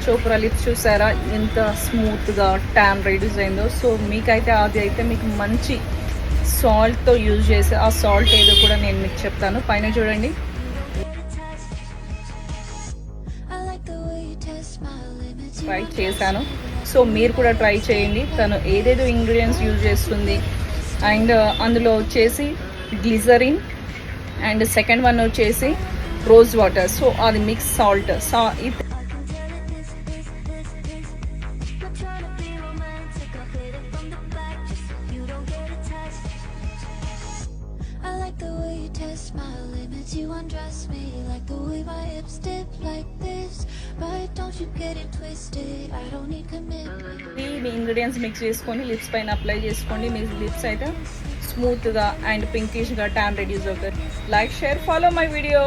Chopra lips చూసారా ఎంత స్మూత్గా ట్యాన్ రెడ్యూస్ అయిందో. సో మీకైతే అది అయితే మీకు మంచి సాల్ట్తో యూజ్ చేసి ఆ సాల్ట్ ఏదో కూడా నేను మీకు చెప్తాను. పైన చూడండి, ట్రై చేశాను. సో మీరు కూడా ట్రై చేయండి. తను ఏదేదో ఇంగ్రీడియంట్స్ యూజ్ చేస్తుంది. అండ్ అందులో వచ్చేసి గ్లిజరిన్ అండ్ సెకండ్ వన్ వచ్చేసి రోజ్ వాటర్. సో అది mix salt. You undress me like the way my hips dip like this, but don't you get it twisted, I don't need commitment. Me ingredients mix చేసుకొని lips పైన apply చేసుకోండి. మీ lips అయితే స్మూత్గా and పింకిష్గా tan reduce అవుతారు. Like, share, follow my video.